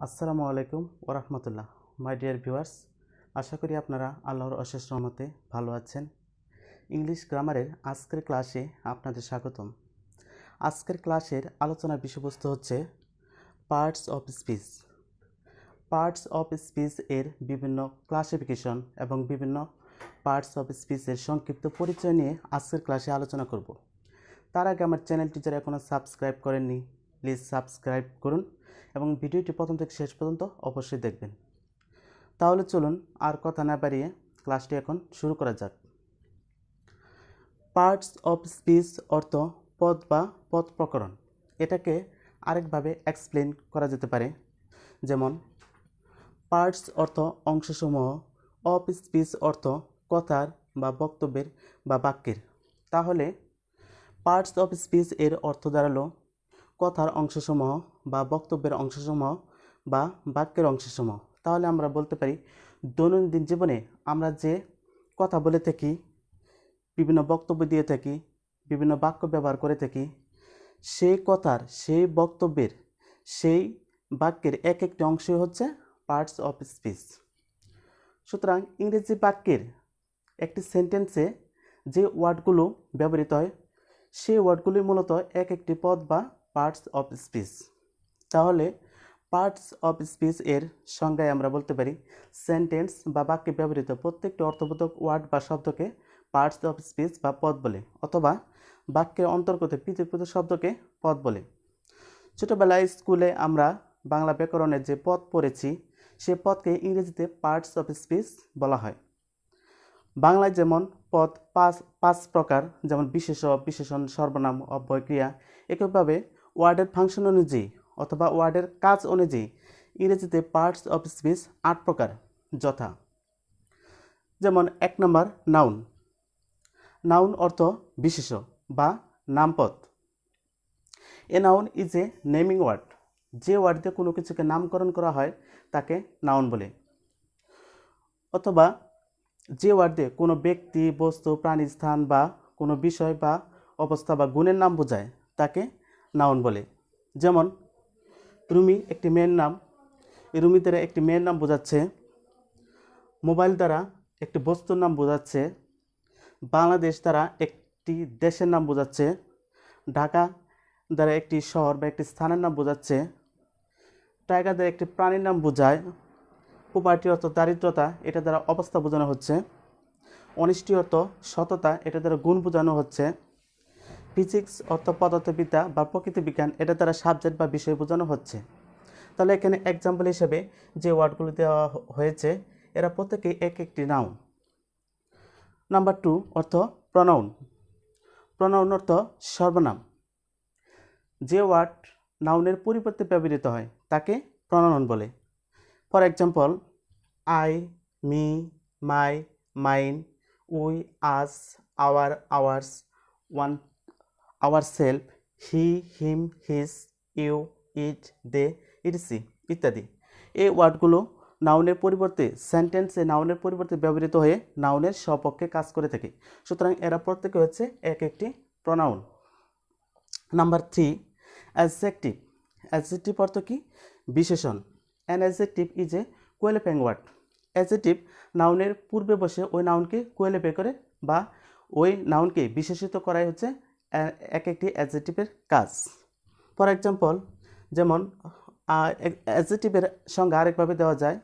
আসসালামু আলাইকুম ওরহমতুল্লাহ। মাই ডিয়ার ভিউয়ার্স, আশা করি আপনারা আল্লাহর অশেষ রহমতে ভালো আছেন। ইংলিশ গ্রামারের আজকের ক্লাসে আপনাদের স্বাগতম। আজকের ক্লাসের আলোচনার বিষয়বস্তু হচ্ছে parts of speech. Parts of speech এর বিভিন্ন ক্লাসিফিকেশন এবং বিভিন্ন পার্টস অফ স্পিচের সংক্ষিপ্ত পরিচয় নিয়ে আজকের ক্লাসে আলোচনা করব। তার আগে আমার চ্যানেলটি যারা এখনও সাবস্ক্রাইব করেননি, প্লিজ সাবস্ক্রাইব করুন এবং ভিডিওটি প্রথম থেকে শেষ পর্যন্ত অবশ্যই দেখবেন। তাহলে চলুন আর কথা না বাড়িয়ে ক্লাসটি এখন শুরু করা যাক। পার্টস অফ স্পিচ অর্থ পদ বা পদ প্রকরণ। এটাকে আরেকভাবে এক্সপ্লেন করা যেতে পারে, যেমন পার্টস অর্থ অংশসমূহ, অফ স্পিচ অর্থ কথার বা বক্তব্যের বা বাক্যের। তাহলে পার্টস অফ স্পিচ এর অর্থ দাঁড়ালো কথার অংশসমূহ বা বক্তব্যের অংশসমূহ বা বাক্যের অংশসমূহ। তাহলে আমরা বলতে পারি দৈনন্দিন জীবনে আমরা যে কথা বলে থাকি, বিভিন্ন বক্তব্য দিয়ে থাকি, বিভিন্ন বাক্য ব্যবহার করে থাকি, সেই কথার, সেই বক্তব্যের, সেই বাক্যের এক একটি অংশই হচ্ছে পার্টস অফ স্পিচ। সুতরাং ইংরেজি বাক্যের একটি সেন্টেন্সে যে ওয়ার্ডগুলো ব্যবহৃত হয় সেই ওয়ার্ডগুলি মূলত এক একটি পদ বা পার্টস অফ স্পিচ। তাহলে পার্টস অফ স্পিচ এর সংজ্ঞায় আমরা বলতে পারি সেন্টেন্স বা বাক্যে ব্যবহৃত প্রত্যেকটি অর্থবোধক ওয়ার্ড বা শব্দকে পার্টস অফ স্পিচ বা পদ বলে, অথবা বাক্যের অন্তর্গত পৃথক পৃথক শব্দকে পদ বলে। ছোটোবেলায় স্কুলে আমরা বাংলা ব্যাকরণের যে পদ পড়েছি সে পদকে ইংরেজিতে পার্টস অফ স্পিচ বলা হয়। বাংলায় যেমন পদ পাঁচ প্রকার, যেমন বিশেষ্য, বিশেষণ, সর্বনাম, অব্যয়, ক্রিয়া। একইভাবে ওয়ার্ডের ফাংশন অনুযায়ী অথবা ওয়ার্ডের কাজ অনুযায়ী ইংরেজিতে পার্টস অফ স্পিচ 8 প্রকার, যথা যেমন 1 নম্বর নাউন। নাউন অর্থ বিশেষ্য বা নামপদ। A noun is a naming word. যে ওয়ার্ড দিয়ে কোনো কিছুকে নামকরণ করা হয় তাকে নাউন বলে। অথবা যে ওয়ার্ড দিয়ে কোনো ব্যক্তি, বস্তু, প্রাণী, স্থান বা কোনো বিষয় বা অবস্থা বা গুণের নাম বোঝায় তাকে নাউন বলে। যেমন রুমি একটি মেয়ের নাম। এই রুমি দ্বারা একটি মেয়ের নাম বোঝাচ্ছে। মোবাইল দ্বারা একটি বস্তুর নাম বোঝাচ্ছে। বাংলাদেশ দ্বারা একটি দেশের নাম বোঝাচ্ছে। ঢাকা দ্বারা একটি শহর বা একটি স্থানের নাম বোঝাচ্ছে। টাইগার দ্বারা একটি প্রাণীর নাম বোঝায়। পোভার্টি অর্থ দারিদ্রতা, এটা দ্বারা অবস্থা বোঝানো হচ্ছে। অনিষ্টি অর্থ সততা, এটা দ্বারা গুণ বোঝানো হচ্ছে। ফিজিক্স অর্থ পদার্থবিদ্যা বা প্রকৃতি বিজ্ঞান, এটা দ্বারা সাবজেক্ট বা বিষয় বোঝানো হচ্ছে। তাহলে এখানে এক্সাম্পল হিসেবে যে ওয়ার্ডগুলো দেওয়া হয়েছে এরা প্রত্যেকেই এক একটি নাউন। নাম্বার 2 অর্থ প্রনাউন। প্রনাউন অর্থ সর্বনাম। যে ওয়ার্ড নাউনের পরিবর্তে ব্যবহৃত হয় তাকে প্রনাউন বলে। For example I, me, my, mine, we, us, our, ours, one, our self, he, him, his, you, it, they, etc ইত্যাদি। এই ওয়ার্ডগুলো নাউনের পরিবর্তে সেন্টেন্সে নাউনের পরিবর্তে ব্যবহৃত হয়ে নাউনের সপক্ষে কাজ করে থাকে। সুতরাং এরা প্রত্যেকে হচ্ছে এক একটি প্রনাউন। Number 3 adjective. অ্যাডজেক্টিভ অর্থ কি? বিশেষণ। An adjective is a qualifying word. Adjective নাউনের পূর্বে বসে ওই নাউনকে কোয়ালিফাই করে বা ওই নাউনকে বিশেষিত করাই হচ্ছে এক একটি অ্যাডজেক্টিভের কাজ। ফর এক্সাম্পল যেমন অ্যাডজেক্টিভের সংজ্ঞা আরেকভাবে দেওয়া যায়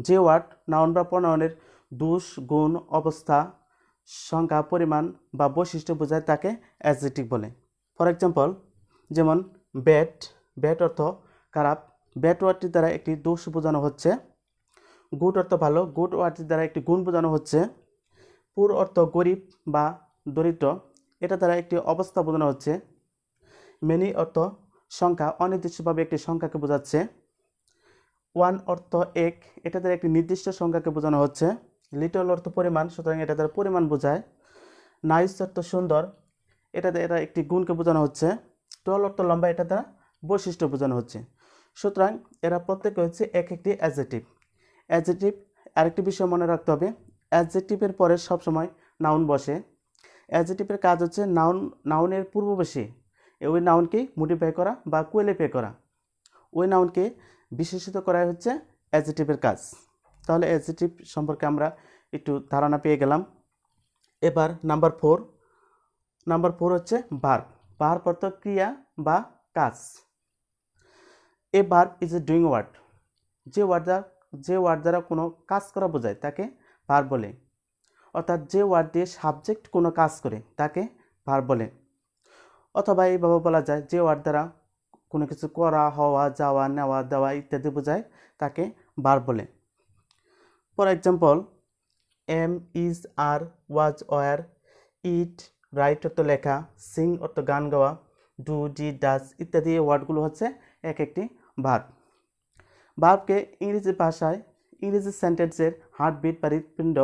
যে ওয়ার্ড নাউন বা প্রনাউনের দোষ, গুণ, অবস্থা, সংখ্যা, পরিমাণ বা বৈশিষ্ট্য বোঝায় তাকে অ্যাডজেক্টিভ বলে। ফর এক্সাম্পল যেমন ব্যাড। ব্যাড অর্থ খারাপ। ব্যাড ওয়ার্ডটির দ্বারা একটি দোষ বোঝানো হচ্ছে। গুড অর্থ ভালো। গুড ওয়ার্ডটির দ্বারা একটি গুণ বোঝানো হচ্ছে। পুর অর্থ গরিব বা দরিদ্র, এটা দ্বারা একটি অবস্থা বোঝানো হচ্ছে। মেনি অর্থ সংখ্যা, অনির্দিষ্টভাবে একটি সংখ্যাকে বোঝাচ্ছে। ওয়ান অর্থ এক, এটা দ্বারা একটি নির্দিষ্ট সংখ্যাকে বোঝানো হচ্ছে। লিটল অর্থ পরিমাণ, সুতরাং এটা দ্বারা পরিমাণ বোঝায়। নাইস অর্থ সুন্দর, এটা দ্বারা একটি গুণকে বোঝানো হচ্ছে। টল অর্থ লম্বা, এটা দ্বারা বৈশিষ্ট্য বোঝানো হচ্ছে। সুতরাং এরা প্রত্যেকে হচ্ছে এক একটি অ্যাডজেক্টিভ। অ্যাডজেক্টিভ আরেকটি বিষয় মনে রাখতে হবে, অ্যাডজেক্টিভের পরে সবসময় নাউন বসে। অ্যাডজেক্টিভের কাজ হচ্ছে নাউনের পূর্ববর্তী ওই নাউনকে মডিফাই করা বা কোয়ালিফাই করা। ওই নাউনকে বিশেষিত করাই হচ্ছে অ্যাডজেক্টিভের কাজ। তাহলে অ্যাডজেক্টিভ সম্পর্কে আমরা একটু ধারণা পেয়ে গেলাম। এবার নাম্বার ফোর হচ্ছে ভার্ব। ভার্ব অর্থ ক্রিয়া বা কাজ। A verb is a doing word. যে ওয়ার্ড দ্বারা কোনো কাজ করা বোঝায় তাকে ভার্ব বলে। অর্থাৎ যে ওয়ার্ড দিয়ে সাবজেক্ট কোনো কাজ করে তাকে ভার্ব বলে। অথবা এইভাবে বলা যায় যে ওয়ার্ড দ্বারা কোনো কিছু করা, হওয়া, যাওয়া, নেওয়া, দেওয়া ইত্যাদি বোঝায় তাকে ভার্ব বলে। For example, am, is, are, was, were, eat, write অর্থ লেখা, সিং অর্থ গান গাওয়া, ডু, ডি, ডাজ ইত্যাদি এই ওয়ার্ডগুলো হচ্ছে এক একটি ভার্ব। ভার্বকে ইংরেজি ভাষায় ইংরেজি সেন্টেন্সের হার্টবিট বা হৃৎপিণ্ড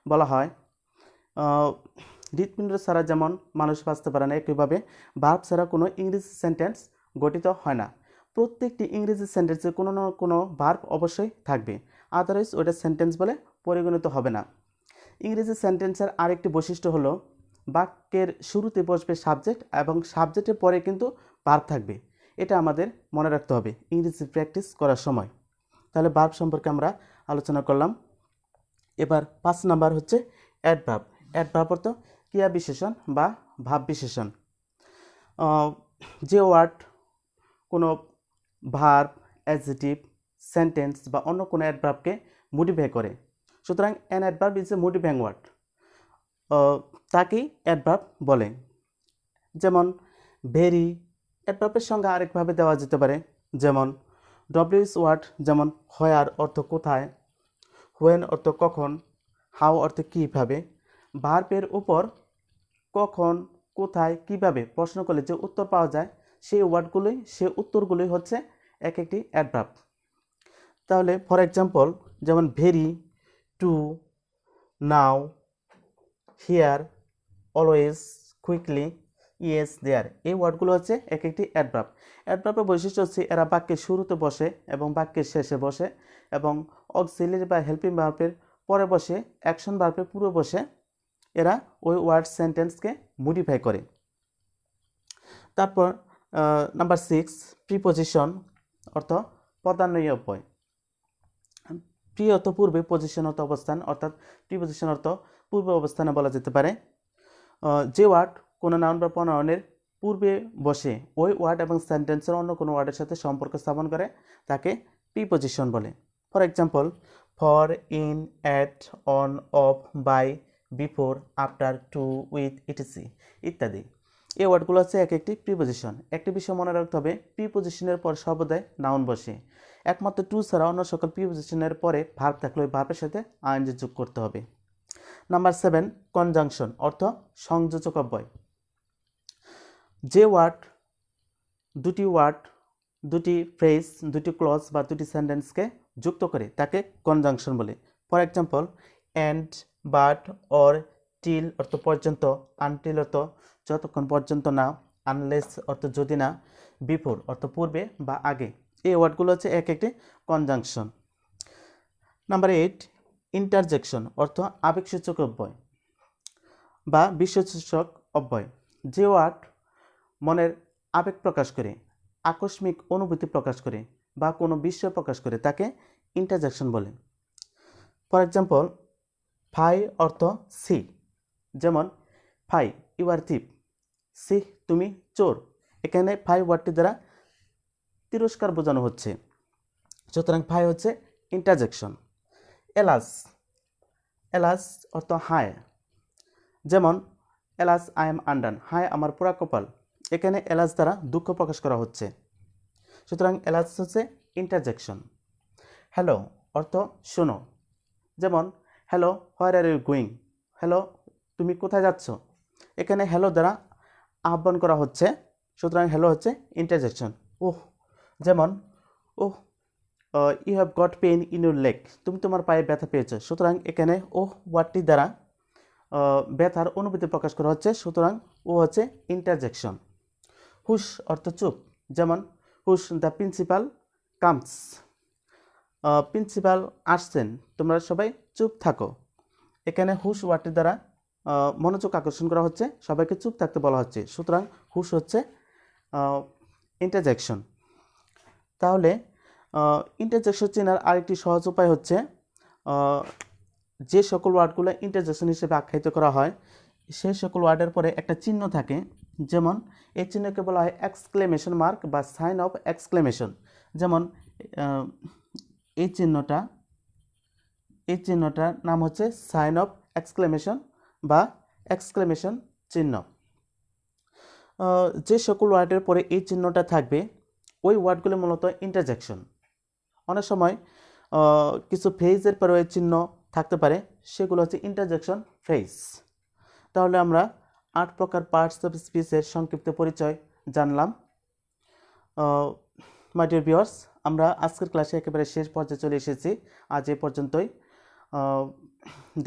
বলা হয়। হৃৎপিণ্ড ছাড়া যেমন মানুষ বাঁচতে পারে না, একইভাবে ভার্ব ছাড়া কোনো ইংরেজি সেন্টেন্স গঠিত হয় না। প্রত্যেকটি ইংরেজি সেন্টেন্সে কোনো না কোনো ভার্ব অবশ্যই থাকবে, আদারওয়াইজ ওইটা সেন্টেন্স বলে পরিগণিত হবে না। ইংরেজি সেন্টেন্সের আরেকটি বৈশিষ্ট্য হলো বাক্যের শুরুতে বসবে সাবজেক্ট এবং সাবজেক্টের পরে কিন্তু ভার্ব থাকবে। এটা আমাদের মনে রাখতে হবে ইংরেজি প্র্যাকটিস করার সময়। তাহলে ভার্ব সম্পর্কে আমরা আলোচনা করলাম। এবার 5 নাম্বার হচ্ছে অ্যাডভার্ব। অ্যাডভার্ব অর্থ ক্রিয়া বিশেষণ বা ভাব বিশেষণ। যে ওয়ার্ড কোনো ভার্ব, অ্যাডজেক্টিভ, সেন্টেন্স বা অন্য কোনো অ্যাডভার্বকে মডিফাই করে। সুতরাং an adverb is a modifying word, তাকেই অ্যাডভার্ব বলে। যেমন ভেরি অ্যাডভার্বের সঙ্গে আরেকভাবে দেওয়া যেতে পারে, যেমন ডব্লিউএস ওয়ার্ড, যেমন হোয়ার অর্থ কোথায়, হোয়েন অর্থ কখন, হাউ অর্থ কীভাবে। ভার্বের উপর কখন, কোথায়, কিভাবে প্রশ্ন করলে যে উত্তর পাওয়া যায় সেই উত্তরগুলোই হচ্ছে এক একটি অ্যাডভার্ব। তাহলে ফর এক্সাম্পল, যেমন very, too, now, here, always, quickly, yes, there এই ওয়ার্ডগুলো হচ্ছে এক একটি অ্যাডভার্ব। অ্যাডভার্বের বৈশিষ্ট্য হচ্ছে এরা বাক্যের শুরুতে বসে এবং বাক্যের শেষে বসে এবং অক্সিলারি বা হেল্পিং ভার্বের পরে বসে, অ্যাকশন ভার্বের পূর্বে বসে এরা ওই ওয়ার্ড সেন্টেন্সকে মডিফাই করে। তারপর নাম্বার 6 প্রিপোজিশন অর্থ পদান্বয়ী অব্যয়। প্রি অর্থ পূর্বে, পজিশন অর্থ অবস্থান, অর্থাৎ প্রিপোজিশন অর্থ পূর্বে অবস্থানে বলা যেতে পারে। যে ওয়ার্ড কোনো নাউন বা প্রনাউনের পূর্বে বসে ওই ওয়ার্ড এবং সেন্টেন্সের অন্য কোনো ওয়ার্ডের সাথে সম্পর্ক স্থাপন করে তাকে প্রিপোজিশন বলে। For example, for, in, at, on, of, by, before, after, to, with, etc ইত্যাদি এই ওয়ার্ডগুলো হচ্ছে এক একটি প্রিপোজিশন। একটি বিষয় মনে রাখতে হবে, প্রিপোজিশনের পর সর্বদাই নাউন বসে। একমাত্র টু ছাড়া অন্য সকল প্রিপোজিশনের পরে ভার্ব থাকলে ওই ভার্বের সাথে আইএনজি যোগ করতে হবে। নাম্বার 7 কনজাংশন অর্থ সংযোজক অব্যয়। যে ওয়ার্ড দুটি ফ্রেজ, দুটি ক্লজ বা দুটি সেন্টেন্সকে যুক্ত করে তাকে কনজাংশন বলে। For example, and, but, or, till অর্থ পর্যন্ত, আনটিল অর্থ যতক্ষণ পর্যন্ত না, আনলেস অর্থ যদি না, বিফোর অর্থ পূর্বে বা আগে। এই ওয়ার্ডগুলো হচ্ছে এক একটি কনজাংশন। নাম্বার 8 ইন্টারজেকশন অর্থ আবেগসূচক অব্যয় বা বিশ্বসূচক অব্যয়। যে ওয়ার্ড মনের আবেগ প্রকাশ করে, আকস্মিক অনুভূতি প্রকাশ করে বা কোনো বিস্ময় প্রকাশ করে তাকে ইন্টারজেকশন বলে। ফর এক্সাম্পল, ফাই অর্থ সি, যেমন ফাই ইউ আর থিপ, সি তুমি চোর। এখানে ফাই ওয়ার্ডটি দ্বারা তিরস্কার বোঝানো হচ্ছে, সুতরাং ফাই হচ্ছে ইন্টারজেকশন। এলাস অর্থ হায়, যেমন এলাস আই এম আন্ডান, হায় আমার পোড়া কপাল। এখানে এলাস দ্বারা দুঃখ প্রকাশ করা হচ্ছে, সুতরাং এলাস হচ্ছে ইন্টারজেকশন। হ্যালো অর্থ শোনো, যেমন hello where are you going, hello তুমি কোথায় যাচ্ছ। এখানে হ্যালো দ্বারা আহ্বান করা হচ্ছে, সুতরাং হ্যালো হচ্ছে ইন্টারজেকশন। ওহ, যেমন oh you have got pain in your leg, তুমি তোমার পায়ে ব্যথা পেয়েছো। সুতরাং এখানে ওহ ওয়ার্ডটি দ্বারা ব্যথার অনুভূতি প্রকাশ করা হচ্ছে, সুতরাং ও হচ্ছে ইন্টারজেকশন। হুশ অর্থ চুপ, যেমন হুশ দ্য প্রিন্সিপাল কামস, প্রিন্সিপাল আসছেন, তোমরা সবাই চুপ থাকো। এখানে হুশ ওয়ার্ডটি দ্বারা মনোযোগ আকর্ষণ করা হচ্ছে, সবাইকে চুপ থাকতে বলা হচ্ছে, সুতরাং হুশ হচ্ছে ইন্টারজেকশন। তাহলে ইন্টারজেকশন চেনার আরেকটি সহজ উপায় হচ্ছে যে সকল ওয়ার্ডগুলো ইন্টারজেকশন হিসেবে আখ্যায়িত করা হয় সেই সকল ওয়ার্ডের পরে একটা চিহ্ন থাকে, যেমন এই চিহ্নকে বলা হয় এক্সক্লেমেশন মার্ক বা সাইন অফ এক্সক্লেমেশন। যেমন এই চিহ্নটার নাম হচ্ছে সাইন অফ এক্সক্লেমেশন বা এক্সক্লেমেশন চিহ্ন। যে সকল ওয়ার্ডের পরে এই চিহ্নটা থাকবে ওই ওয়ার্ডগুলো মূলত ইন্টারজেকশন। অনেক সময় কিছু ফ্রেজের পরে ওই চিহ্ন থাকতে পারে, সেগুলো হচ্ছে ইন্টারজেকশন ফ্রেজ। তাহলে আমরা 8 প্রকার পার্টস অফ স্পিচের সংক্ষিপ্ত পরিচয় জানলাম। মাই ডিয়ার ভিউয়ার্স, আমরা আজকের ক্লাসে একেবারে শেষ পর্যায়ে চলে এসেছি। আজ এই পর্যন্তই।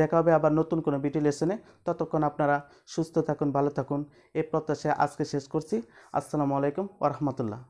দেখা হবে আবার নতুন কোনো ভিডিও লেসনে। ততক্ষণ আপনারা সুস্থ থাকুন, ভালো থাকুন, এই প্রত্যাশায় আজকে শেষ করছি। আসসালামু আলাইকুম ওয়া রাহমাতুল্লাহ।